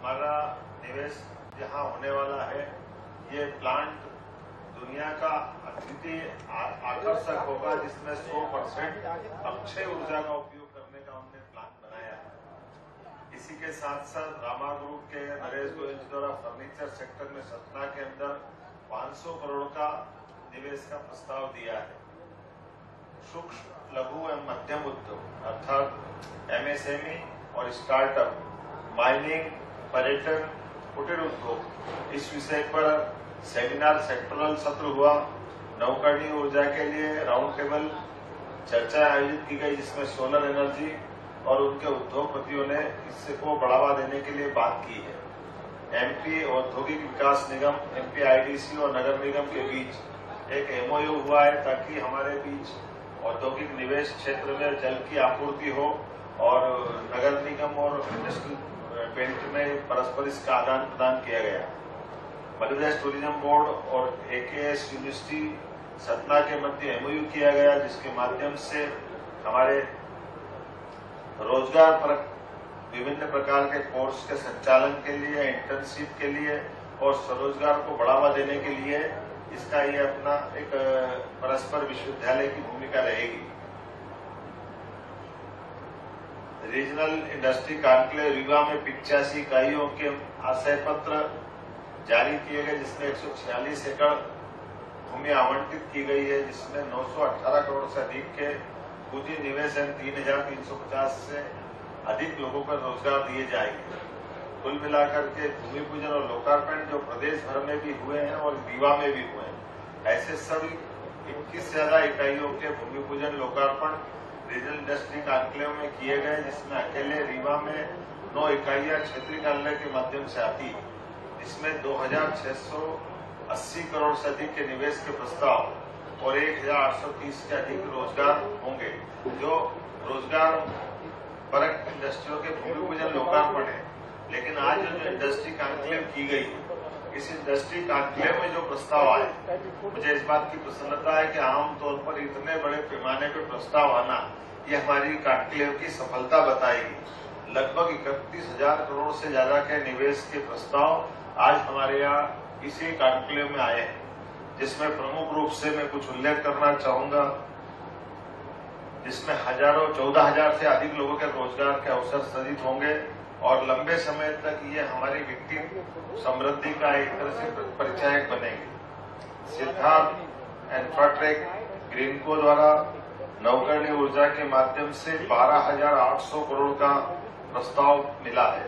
हमारा निवेश जहां होने वाला है, ये प्लांट दुनिया का अद्वितीय आकर्षक होगा, जिसमें 100% अक्षय ऊर्जा का उपयोग करने का हमने प्लान बनाया है। इसी के साथ साथ रामा ग्रुप के नरेश गोयल जी द्वारा फर्नीचर सेक्टर में सतना के अंदर 500 करोड़ का निवेश का प्रस्ताव दिया है। सूक्ष्म लघु एवं मध्यम उद्योग अर्थात एमएसएमई और स्टार्टअप, माइनिंग, पर्यटन, कुटीर उद्योग, इस विषय पर सेमिनार सेक्टरल सत्र हुआ। नवकरणीय ऊर्जा के लिए राउंड टेबल चर्चा आयोजित की गई, जिसमें सोलर एनर्जी और उनके उद्योगपतियों ने इसको बढ़ावा देने के लिए बात की है। एमपी औद्योगिक विकास निगम, एमपी आईडीसी और नगर निगम के बीच एक एमओयू हुआ है, ताकि हमारे बीच औद्योगिक निवेश क्षेत्र में जल की आपूर्ति हो और नगर निगम और इंडस्ट्रियल बेल्ट में परस्पर इसका आदान प्रदान किया गया। मध्य प्रदेश टूरिज्म बोर्ड और एकेएस यूनिवर्सिटी सतना के मध्य एमओयू किया गया, जिसके माध्यम से हमारे रोजगार पर विभिन्न प्रकार के कोर्स के संचालन के लिए, इंटर्नशिप के लिए और स्वरोजगार को बढ़ावा देने के लिए इसका ये अपना एक परस्पर विश्वविद्यालय की भूमिका रहेगी। रीजनल इंडस्ट्री कॉन्क्लेव रीवा में 85 इकाइयों के आशय पत्र जारी किए गए, जिसमें 146 एकड़ भूमि आवंटित की गई है, जिसमें 918 करोड़ से अधिक के पूंजी निवेश एवं 3,350 से अधिक लोगों को रोजगार दिए जाएंगे। कुल मिलाकर के भूमि पूजन और लोकार्पण जो प्रदेश भर में भी हुए हैं और रीवा में भी हुए हैं, ऐसे सभी 21 से ज्यादा इकाइयों के भूमि पूजन लोकार्पण रीजनल इंडस्ट्री कॉन्क्लेव में किए गए, जिसमें अकेले रीवा में 9 इकाइयां क्षेत्रीय कार्यालय के माध्यम से आती, इसमें 2,680 करोड़ से अधिक के निवेश के प्रस्ताव और 1,830 के अधिक रोजगार होंगे, जो रोजगार परक इंडस्ट्रियों के भूमि पूजन लोकार्पण है। लेकिन आज जो इंडस्ट्री कॉन्क्लेव की गई, इस इंडस्ट्री कॉन्क्लेव में जो प्रस्ताव आए, मुझे इस बात की प्रसन्नता है कि आमतौर पर इतने बड़े पैमाने पर प्रस्ताव आना, ये हमारी कॉन्क्लेव की सफलता बताएगी। लगभग 31,000 करोड़ से ज्यादा के निवेश के प्रस्ताव आज हमारे यहाँ इसी कॉन्क्लेव में आए हैं, जिसमें प्रमुख रूप से मैं कुछ उल्लेख करना चाहूंगा, जिसमें 14,000 से अधिक लोगों के रोजगार के अवसर सृजित होंगे और लंबे समय तक ये हमारी व्यक्ति समृद्धि का एक तरह से परिचायक बनेंगे। सिद्धार्थ इन्फ्राटेक ग्रीनको द्वारा नवकरणीय ऊर्जा के माध्यम से 12,800 करोड़ का प्रस्ताव मिला है,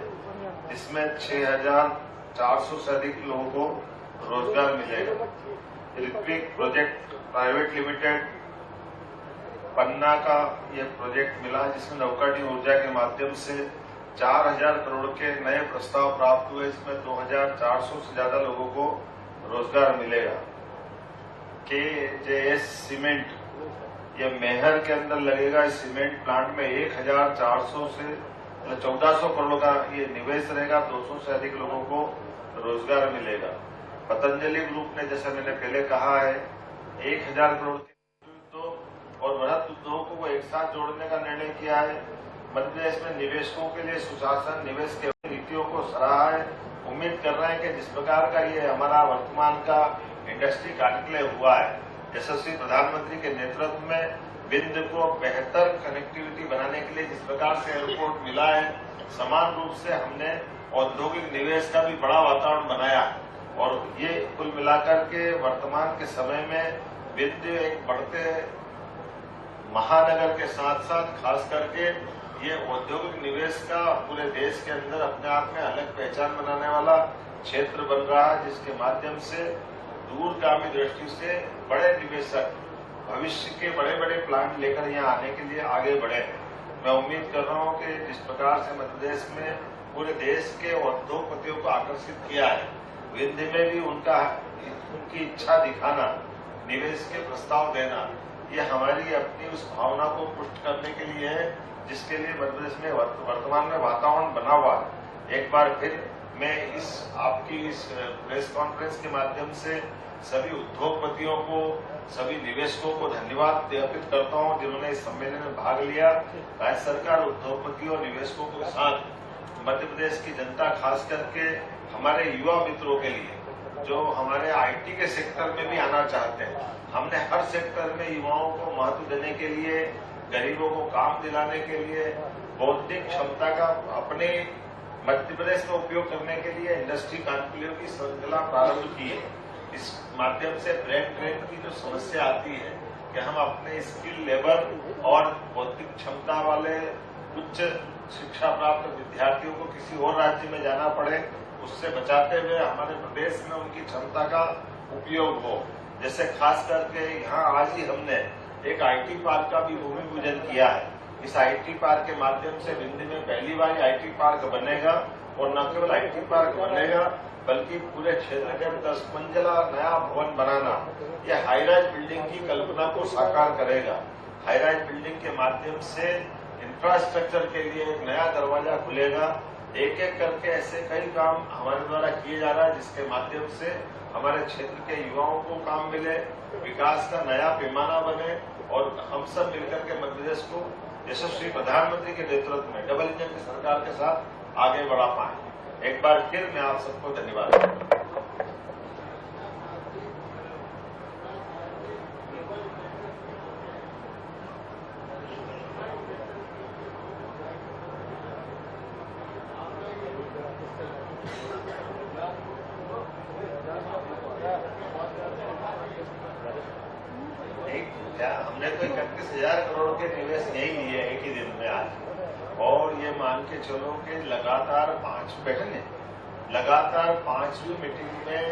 जिसमें 6,400 से अधिक लोगों को रोजगार मिलेगा। ऋत्विक प्रोजेक्ट प्राइवेट लिमिटेड पन्ना का यह प्रोजेक्ट मिला, जिसमें नवकरणीय ऊर्जा के माध्यम से 4,000 करोड़ के नए प्रस्ताव प्राप्त हुए, इसमें 2,400 से ज्यादा लोगों को रोजगार मिलेगा। केजेएस सीमेंट, यह मेहर के अंदर लगेगा। इस सीमेंट प्लांट में 1,400 से 1,400 करोड़ का ये निवेश रहेगा, 200 से अधिक लोगों को रोजगार मिलेगा। पतंजलि ग्रुप ने, जैसा मैंने पहले कहा है, 1,000 करोड़ और बृहद उद्योगों को एक साथ जोड़ने का निर्णय किया है। मध्य प्रदेश में निवेशकों के लिए सुशासन निवेश के नीतियों को सराहा है। उम्मीद कर रहे हैं कि जिस प्रकार का ये हमारा वर्तमान का इंडस्ट्री कॉन्क्लेव हुआ है, यशस्वी प्रधानमंत्री के नेतृत्व में विंध्य को बेहतर कनेक्टिविटी बनाने के लिए जिस प्रकार से एयरपोर्ट मिला है, समान रूप से हमने औद्योगिक निवेश का भी बड़ा वातावरण बनाया और ये कुल मिलाकर के वर्तमान के समय में विंध्य एक बढ़ते महानगर के साथ साथ खास करके ये औद्योगिक निवेश का पूरे देश के अंदर अपने आप में अलग पहचान बनाने वाला क्षेत्र बन रहा है, जिसके माध्यम से दूरगामी दृष्टि से बड़े निवेशक भविष्य के बड़े बड़े प्लांट लेकर यहाँ आने के लिए आगे बढ़े हैं। मैं उम्मीद कर रहा हूँ कि जिस प्रकार से मध्य प्रदेश में पूरे देश के उद्योगपतियों को आकर्षित किया है, विंध्य में भी उनकी इच्छा दिखाना, निवेश के प्रस्ताव देना, ये हमारी अपनी उस भावना को पुष्ट करने के लिए है, जिसके लिए मध्य प्रदेश में वर्तमान में वातावरण बना हुआ है। एक बार फिर मैं आपकी इस प्रेस कॉन्फ्रेंस के माध्यम से सभी उद्योगपतियों को, सभी निवेशकों को धन्यवाद ज्ञापित करता हूं, जिन्होंने इस सम्मेलन में भाग लिया। राज्य सरकार उद्योगपतियों और निवेशकों के साथ मध्य प्रदेश की जनता, खास करके हमारे युवा मित्रों के लिए जो हमारे आईटी के सेक्टर में भी आना चाहते हैं, हमने हर सेक्टर में युवाओं को महत्व देने के लिए, गरीबों को काम दिलाने के लिए, बौद्धिक क्षमता का अपने मध्य प्रदेश में उपयोग करने के लिए इंडस्ट्री कॉन्क्लेव की श्रृंखला प्रारंभ की है। इस माध्यम से ब्रेन ड्रेन की जो समस्या आती है कि हम अपने स्किल लेबर और बौद्धिक क्षमता वाले उच्च शिक्षा प्राप्त विद्यार्थियों को किसी और राज्य में जाना पड़े, उससे बचाते हुए हमारे प्रदेश में उनकी क्षमता का उपयोग हो। जैसे खास करके यहाँ आज ही हमने एक आईटी पार्क का भी भूमि पूजन किया है। इस आईटी पार्क के माध्यम से विंध्य में पहली बार आईटी पार्क बनेगा और न केवल आईटी पार्क बनेगा बल्कि पूरे क्षेत्र के 10 मंजिला नया भवन बनाना, यह हाईराइज बिल्डिंग की कल्पना को साकार करेगा। हाईराइज बिल्डिंग के माध्यम से इंफ्रास्ट्रक्चर के लिए एक नया दरवाजा खुलेगा। एक एक करके ऐसे कई काम हमारे द्वारा किए जा रहा है जिसके माध्यम से हमारे क्षेत्र के युवाओं को काम मिले, विकास का नया पैमाना बने और हम सब मिलकर के मध्य प्रदेश को यशस्वी प्रधानमंत्री के नेतृत्व में डबल इंजन की सरकार के साथ आगे बढ़ा पाए। एक बार फिर मैं आप सबको धन्यवाद देता हूं। हमने तो 31,000 करोड़ के निवेश यही लिए एक ही दिन में आज, और ये मान के चलो कि लगातार 5वीं मीटिंग में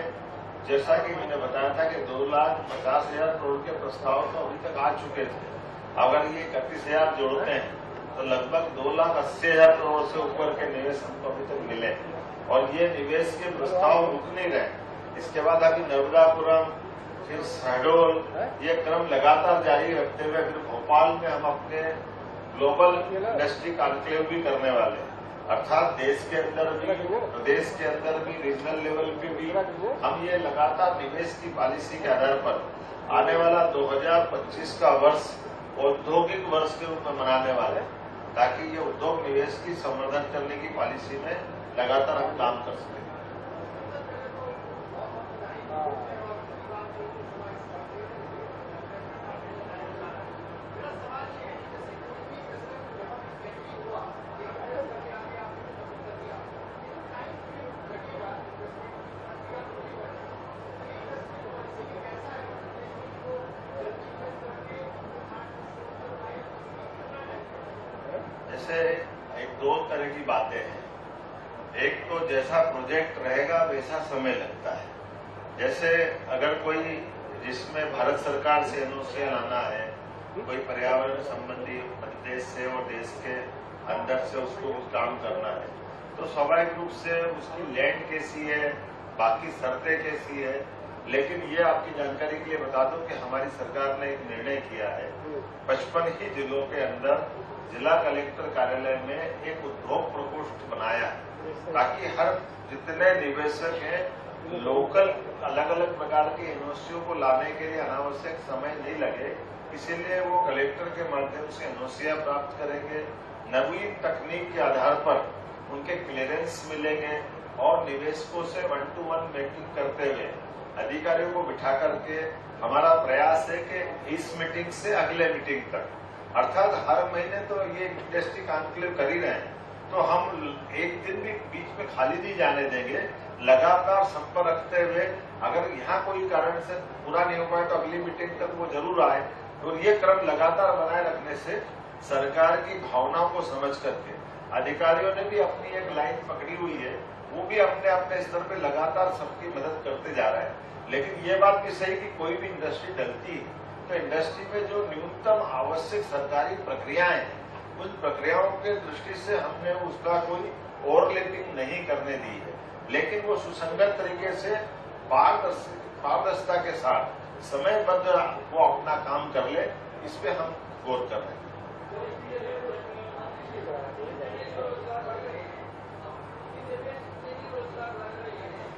जैसा कि मैंने बताया था कि 2,50,000 करोड़ के प्रस्ताव तो अभी तक आ चुके थे। अगर ये 31,000 जोड़ते हैं तो लगभग 2,80,000 करोड़ से ऊपर के निवेश हमको अभी तक मिले, और ये निवेश के प्रस्ताव रुक नहीं रहे। इसके बाद अभी नर्मदापुरम, फिर शहडोल, ये क्रम लगातार जारी रखते हुए फिर भोपाल में हम अपने ग्लोबल इंडस्ट्री कॉन्क्लेव भी करने वाले हैं। अर्थात देश के अंदर भी, प्रदेश के अंदर भी, रीजनल लेवल पे भी हम ये लगातार निवेश की पॉलिसी के आधार पर आने वाला 2025 का वर्ष औद्योगिक वर्ष के रूप में मनाने वाले हैं, ताकि ये उद्योग निवेश की संवर्धन करने की पॉलिसी में लगातार हम काम कर सकें। जैसे एक दो तरह की बातें हैं। एक तो जैसा प्रोजेक्ट रहेगा वैसा समय लगता है। जैसे अगर कोई जिसमें भारत सरकार से एनओसी लाना है, कोई पर्यावरण संबंधी देश से और देश के अंदर से उसको काम करना है, तो स्वाभाविक रूप से उसकी लैंड कैसी है, बाकी शर्तें कैसी है। लेकिन ये आपकी जानकारी के लिए बता दूं कि हमारी सरकार ने एक निर्णय किया है, 55 ही जिलों के अंदर जिला कलेक्टर कार्यालय में एक उद्योग प्रकोष्ठ बनाया है, ताकि हर जितने निवेशक हैं लोकल अलग अलग प्रकार की एनओसीओं को लाने के लिए अनावश्यक समय नहीं लगे, इसीलिए वो कलेक्टर के माध्यम से एनओसीआं प्राप्त करेंगे। नवीन तकनीक के आधार पर उनके क्लियरेंस मिलेंगे और निवेशकों से 1-to-1 मीटिंग करते हुए अधिकारियों को बिठा करके हमारा प्रयास है कि इस मीटिंग से अगले मीटिंग तक, अर्थात हर महीने तो ये इंडस्ट्री कॉन्क्लेव कर ही रहे हैं, तो हम एक दिन भी बीच में खाली नहीं जाने देंगे। लगातार संपर्क रखते हुए अगर यहाँ कोई कारण से पूरा नहीं हो पाए तो अगली मीटिंग तक वो जरूर आए, और ये क्रम लगातार बनाए रखने से सरकार की भावनाओं को समझ करके अधिकारियों ने भी अपनी एक लाइन पकड़ी हुई है, वो भी अपने अपने स्तर पे लगातार सबकी मदद करते जा रहे हैं। लेकिन ये बात भी सही कि कोई भी इंडस्ट्री डलती है तो इंडस्ट्री में जो न्यूनतम आवश्यक सरकारी प्रक्रियाएं हैं, उन प्रक्रियाओं के दृष्टि से हमने उसका कोई ओवरलैपिंग नहीं करने दी है, लेकिन वो सुसंगत तरीके से पारदर्शिता के साथ समयबद्ध वो अपना काम कर ले, इस पे हम गौर कर रहे हैं।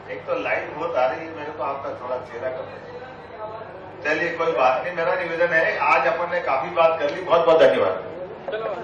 एक तो लाइट बहुत आ रही है, मेरे को आपका थोड़ा चेहरा कम है। चलिए कोई बात नहीं, मेरा निवेदन है आज अपन ने काफी बात कर ली। बहुत बहुत धन्यवाद।